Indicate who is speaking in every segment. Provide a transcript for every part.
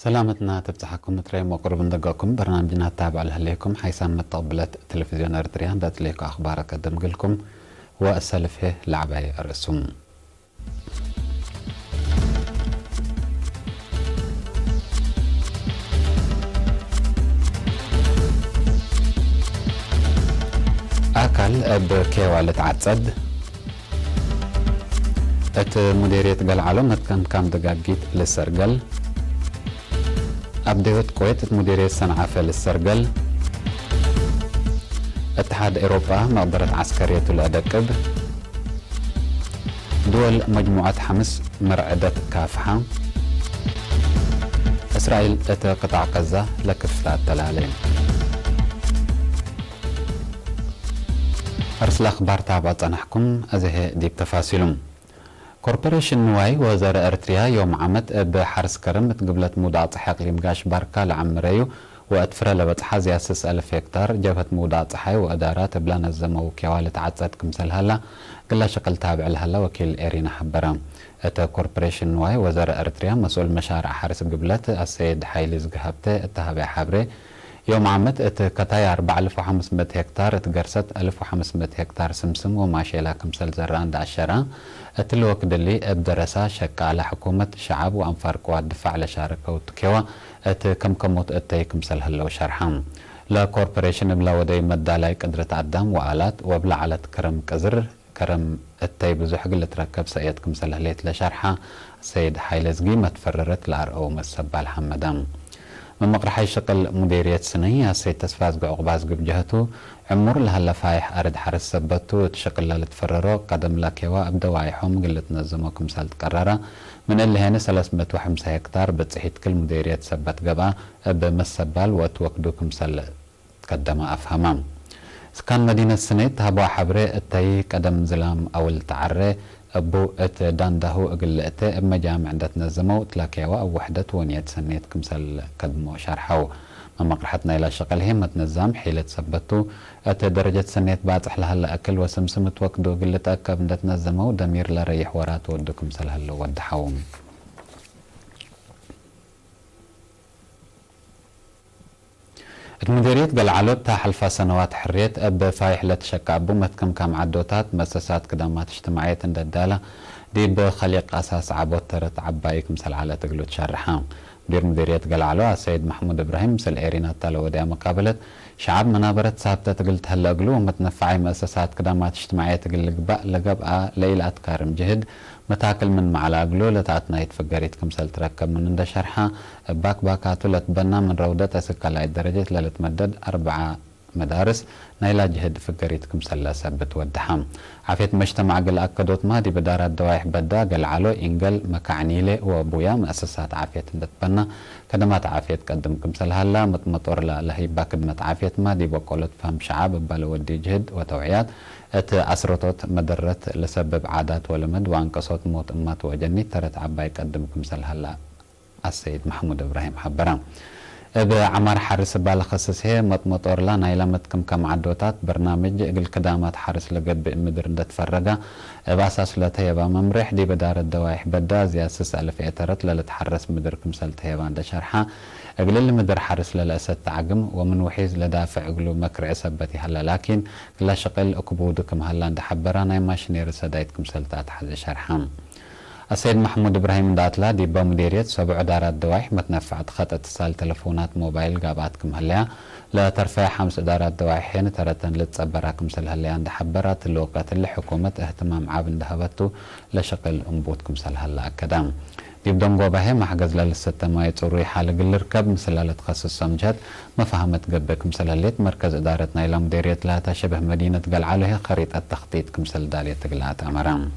Speaker 1: سلامتنا تبتحكم تريم وقرب ندقاكم برنامجنا التابع لهليكم حيث متقبلت تلفزيون ارتريان دات ليكو اخبار قدم لكم واسلفه لعباي الرسوم. اكل بكيوالة عتصد ات مديرية قلعلو متكن كام دقاقيت للسرقل أبديت كويت مديرية صنعاء للسرقل اتحاد أوروبا مقدرة عسكرية الأدقب دول مجموعة حمص مرعدة كافحة إسرائيل قطاع غزة لكفتة التلالين. أرسل أخبار تابعة نحكم أزهي ديب تفاصيلهم. كوربوريشن نواي وزارة أرتريا يوم عمت بحرس كرم تقبلت مودعة حق لمقاش باركا لعمريو وأتفرى لبتحا زياسس 1000 هكتار جبهة مودعة حي وأدارات بلان الزمو كيوالة عدسات كمسل هلا قلا شقل تابع لهلا وكيل إيرينا حبرام. أتا كوربوريشن نواي وزارة أرتريا مسؤول مشارع حرس قبلت السيد حيلي زقهبته اتهابي حبري يوم عمت كتاي 4500 هكتار اتقرست 1500 هكتار سمسم وماشي لها كمسل زران دعشرة اتلوك دلي بدرسة شك على حكومة شعب وانفار قوات دفاع لشاركة وتكيوة كم كموت اتي كمسل هلو شرحام لا كوربوريشن بلا ودي مدالاي قدرة عدام وآلات وبلا على كرم كزر كرم اتي بزوح قل تركب سيد كمسل هليت لشرحة سيد حيلزقي ما تفررت لأرقو مسبال حمدام. من مقرحي شقل مديرية سنية سيد تسفاز عقباز بجهته عمر لها لفايح أرد حرس سبتو تشقل لتفررو قدم لكيوا أبدا وايحهم قلت نظموكم سالت قرارة من اللي هنا 305 هكتار بتصحيت كل مديرية سبت قبا بمسبال وتوقدوكم سال قدم أفهمام. سكان مدينة سنيت هبوا حبري التاي قدم زلام أو التعري أبو ات داندهو اقلقت اما جامع عندت نزمو تلاكيوا او وحدة ونيت سنيت كمسل قدمو شرحو من مقرحتنا الى شغل هم تنزام حيلة سبتو ات درجة سنيت باطح لهلا اكل وسمسمت وقدو قلت اكب عندت نزمو دمير لريح ورات ودو كمسل هلو ودحوم. المديرية قلعلو بتاع حلفة سنوات حريت أب فايح لتشكى أبو متكم كام عدوتات مؤسسات قدامات اجتماعية الدالة دي بخليق أساس عبوت ترت عبايك مثل على تقلو تشرحام. مديرية قلعلو السيد محمود إبراهيم مثل إيرينا التالو وديا مقابلة شعب منابرة ثابتة تقلت هلا قلو ومتنفعي مؤسسات قدامات اجتماعية تقل لقبقى ليلة كارم جهد متاكل من معلا قلو لتعتنا يتفقريت كمسل تركب من عند شرحة باكاتو لتبنى من رودة اسكا لاي درجة لتمدد 4 مدارس نايلا جهد فقريت كمسل سبت ودحام. عافيت مجتمع قل أكدوت ما دي بدارات دوايح بدا قل علو إنقل مكعنيلي وابويا مؤسسات عافيت تبنى كدمات عافيت قدم كمسل هلا مطمطور لهي باكدمت عافيت ما دي بقولت فهم شعب بالو ودي جهد وتوعيات ات أسرطوت مدرت لسبب عادات ولمد وانقصوت موت امات وجني ترت عباي قدم كمسل هلا السيد محمود إبراهيم حبرام. بعمر حرس بالخصص هي مطمطور لا نايلمت كم عدوتات برنامج قل كدامات حرس لقد بمدر تفرقه باساس لتيبا ممرح دي بدار الدوايح بدا زياسس 1000 اعترت لتحرس مدر كمسل تيبا عند شرحه اقل المدر حرس للاسد تعقم ومن وحيز لدافع قلو مكر عسبتي هلا لكن لا شقل اكبودكم هلا عند حبرانا ماشني رسدايت كمسل تحت شرحه. السيد محمود إبراهيم داتلا دي بمديرية 7 دارات دوايح متنفعت خط اتصال تلفونات موبايل قاباتكم هلا لا ترفع 5 دارات دوايحين ترتن لتصبراكم سل هلا عند حبرات اللوقات اللي حكومة اهتمام عاب اندهبتو لشقل انبوتكم سل هلا اكدام. دي بدون قوبه محجز للستة ما يتصوري حال قل ركب مثل لتخصص سمجات مفهمت قبكم سل هليت مركز ادارتنا الى مديرية لا تشبه مدينة قلعاله خريطة التخطيط كمسل دالية قلعات امرام.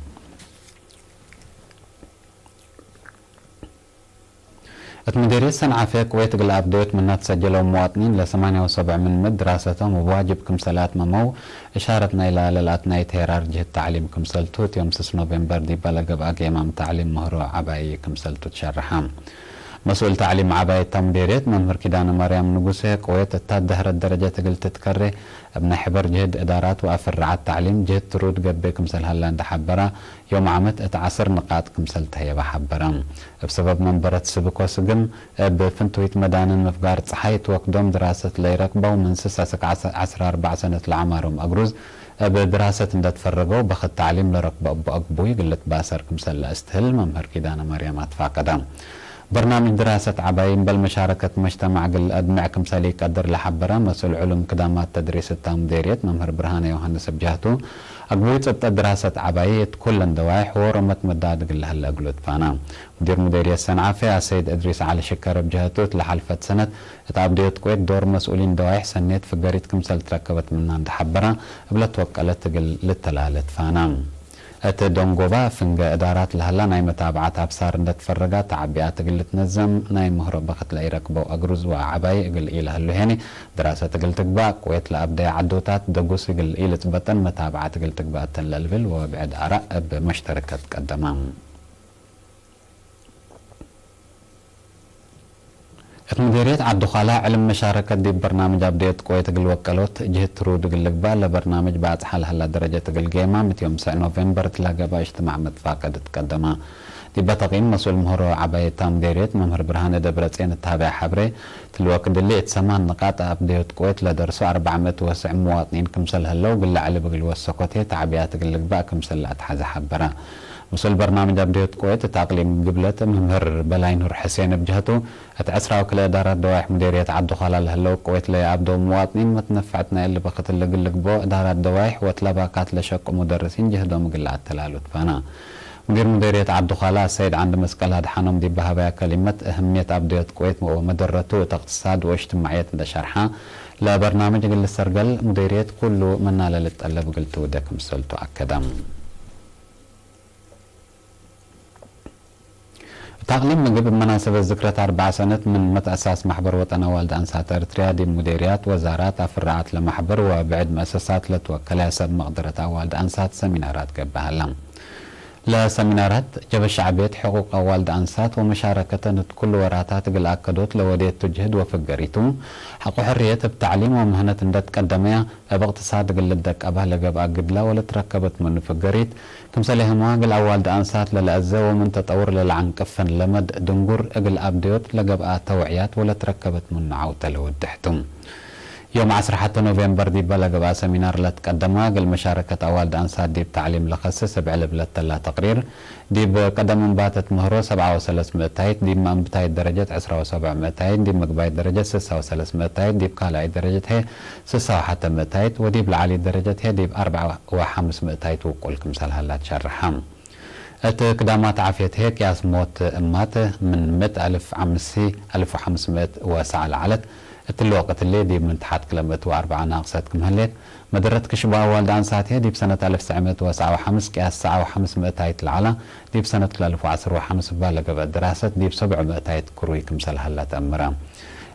Speaker 1: مديرية صنعاء في كويت قل أبدوت منها تسجلوا مواطنين ل 78 من مد دراستهم وواجب كمسلات ممو إشارتنا إلى للأتناي تيرار جهة تعليم كمسلتوت يوم 6 نوفمبر دي بلغ بأقي إمام تعليم مهرو عباي كمسلتوت شرحام. مسؤول تعليم عباية مديريت ممهر كيدان مريم نقوسي قويت التادهر الدرجة تقل تتكري ابن حبر جهد إدارات وأفرع التعليم جهد ترود قبي كمسل هلا حبرا يوم عمت اتعصر نقاط كمسل تهيبا حبرا بسبب منبرة سبكو سقم بفنتويت مدان مفقار صحيت وقدوم دراسة ليركبو من سساسك 14 سنة العمارهم أقروز بدراسة اندت فرقو بخد تعليم لركب أبو أقبوي قلت باسر كمسل استهل ممهر كيدان مريم أتفاقدا برنامج دراسة عباين بالمشاركة مجتمع قل أدمع كمسالي قدر لحبرا مسؤول علوم قدامات تدريس التامديريت ممهر برهانة يوهانس بجهتو أقبوي تبت دراسة عبايت كل دوايح ورمت مداد قل هلا قلت فانا مدير مديرية الصنعافة السيد إدريس علي شكر بجهتو لحلفة سنة اتعبديت كويت دور مسؤولين دوايح سنيت في قريت كمسال تركبت من عند حبرا قبل توكلت قل للتلالت فانا أت دونغوبا فنجا إدارات لهلا ناي متابعة أبصار ندت فرقات تعبئات قلت نزم ناي مهرب بخت لإيرك بو أجرز وعباي قل إله اللي هني دراسة قلت تقبا كويت لأبدا عدوتات دقوس قل إيلة بطن متابعة قلت تقبا تنللفل وبعد آراء بمشتركات قدمان مديرية عبد الخلاء علم مشاركة دي برنامج أبديت كويت قل وكالوت جهة ترود قل لقبال لبرنامج بعد حال هلا درجة قل قيمة مت يوم 9 نوفمبر تلاقى با اجتماع متفاقد تقدما دي بتقييم مسؤول مهر عباية مديرية ممهر برهان دبرتين التابع حبري تلوقت اللي اتسمى نقاط أبديت كويت لدرسو 409 مواطنين كمسل هلو قل علي بقل وسكوتي تعبيات قل لقبا كمسل أتحز حبرا مسؤول برنامج أبديت كويت تقليم قبلة ممهر بلاي نور حسين بجهته اتعسرا وكل إدارة دوايح مديرية عبد خلال هلو كويت لي عبدو مواطنين متنفعتنا اللي بقت اللي قلق بو إدارة دوايح وطلباقات لشق مدرسين جهدهم قلعت تلالوت فانا مدير مديرية عبد خلال السيد عند مسكال هاد حنم دي بها كلمة أهمية أبديت كويت ومدرته اقتصاد واجتماعية دا شرحها لبرنامج قل السرقل مديرية كله منا للتقلب قلتو داكم سلتو أكدام تقليم من قبل مناسبة ذكرى 4 سنة من متأساس محبر وطن والد أنسات إريتريا دي مديريات وزارات أفرعات لمحبر وبعد مؤسسات لتوكلها سب مقدرة والد أنسات سمينارات قبها لهم لسمينارات جب الشعبية حقوق والد أنسات ومشاركة كل وراتات قل أكدوت لوديت تجهد وفقريتو حق حرية بتعليم ومهنة اندت قدمية باقتصاد قل الدك أبها لقب أقدلا ولا تركبت من فقريت كمسالي هما قل والد أنسات للأزة ومن تطور للعنكفن لمد دنقر قل أبديوت لقب توعيات ولا تركبت من عوتة لودحتم يوم 10 نوفمبر دي بلغ بقى سمينار لتقدمها قل مشاركة والد أنسات دي بتعليم لخصص بعلب لتلا تقرير دي بقدم باتت مهرو 7.300 دي بمنبتاي درجة 10.700 دي بمقباي درجة 6.300 دي بقالعي درجة هي 6.100 ودي بالعالي درجة هي دي ب4.500 وقولكم سالها لا تشرحهم قدامات عافية هيك ياس موت أماته من 100,000 عمسي 1500 وسع العلت الوقت اللي دي من تحت كلمة و4 ناقصات كمهلت مدرت كشبا والد أنسات هي دي بسنة 1905 كاس 500 هايت العلا دي بسنة 2010 بالغ بالدراسة دي ب700 كروي كمسل هلا تأمرا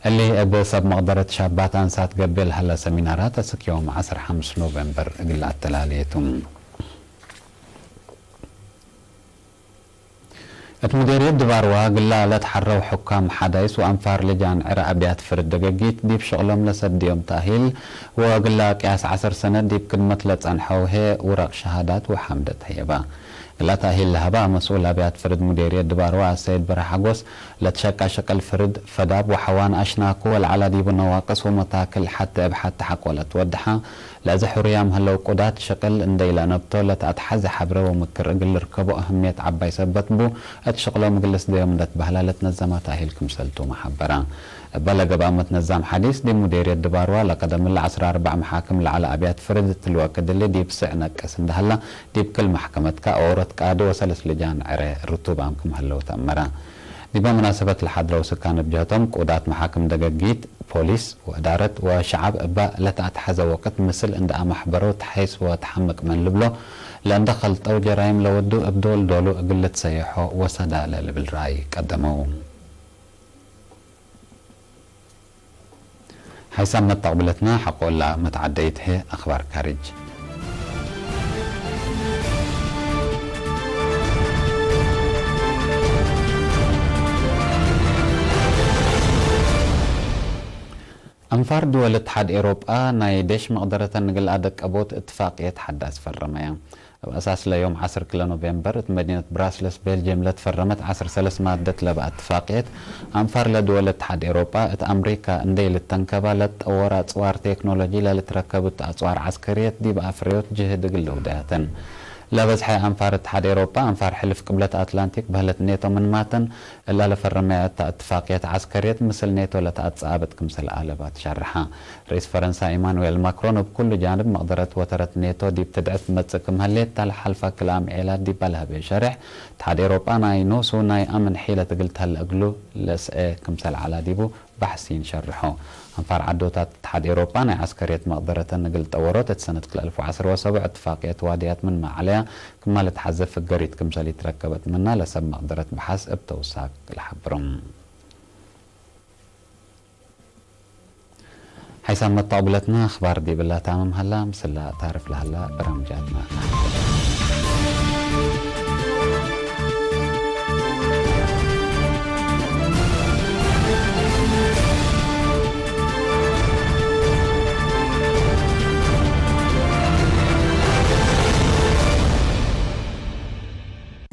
Speaker 1: اللي بسب مقدرة شابات أنسات قبل هلا سمينارات اسك يوم 15 نوفمبر قلعت تلاليتم مديرية دباروا قلا لا تحروا حكام حدايس وأنفار لجان عراء أبيات فرد دقاقيت ديب شغلهم لسد يوم تاهيل وقلا قياس 10 سنة ديب كلمة لتنحوه ورق شهادات وحمدت هيبا قلا تاهيل لهبا مسؤول أبيات فرد مديرية دباروا السيد برحقوس لتشكى شكل فرد فداب وحوان أشناكو والعلا ديب النواقص ومتاكل حتى ابحث تحق ولا تودحا لازح ريام هلو قدات شكل اندي لنبتو لتأتحز حبره ومكر اقل ركبو أهمية عباي سبت بو اتشغلو مجلس ديوم دات بهلا لتنزمات تاهيلكم سلتو محبرا بلغ بقى متنظم حديث دي مديرية دباروا لقدم الله 14 محاكم لعلى أبيات فرد الوقت اللي دي بسعنا كسند هلا دي بكل محكمة كأورت كادو وسلس لجان عري رتوب عمكم هلو تأمرا دي بمناسبة الحضرة وسكان بجهتهم قودات محاكم دقاقيت بوليس وإدارة وشعب أبا لتأتحز وقت مثل عند محبرو تحيس وتحمق من لبلو لأن دخلت أو جرائم لودو أبدول دولو أقلت سيحو وسدا لبالرأي قدموهم حيث متقبلتنا حقول متعديت هي أخبار خارج أنفار دول اتحاد أوروبا نايدش مقدرة نقل أدك أبوت اتفاقية حداث فرمية بأساس ليوم 10 كيلو نوفمبر مدينة براسلس بلجيم لتفرمت 10 3 مادة لبقى اتفاقية أنفار لدول اتحاد أوروبا ات أمريكا اندي للتنكبة لتطور أطوار تكنولوجي لتركبت أطوار عسكرية دي بأفريوت جهد قلو دهتن لبزحي أنفار اتحاد أوروبا أنفار حلف قبلة أتلانتيك بهلت نيتو من ماتن إلا لفرمية اتفاقية عسكرية مثل نيتو لتأتصابت كمثل آلبات شرحها رئيس فرنسا إيمانويل ماكرون بكل جانب مقدرة وترت نيتو دي بتدعت متسكم هليت تال حلفة كلام إيلات دي بالها بشرح اتحاد أوروبا ناي نوسو ناي أمن حيلة قلت هالأقلو لسئة كمثل على ديبو بحثين شرحوا أنفار عدوتات اتحاد أوروبا ناي عسكرية مقدرة نقل طورت سنة 2017 اتفاقية واديات من ما عليها كما لتحذف القريد كمثال تركبت منها لسب مقدرة بحث بتوساق الحبرم حيث مطابلتنا أخبار دي بالله تامم هلا مسلا تعرف لهلا برامجاتنا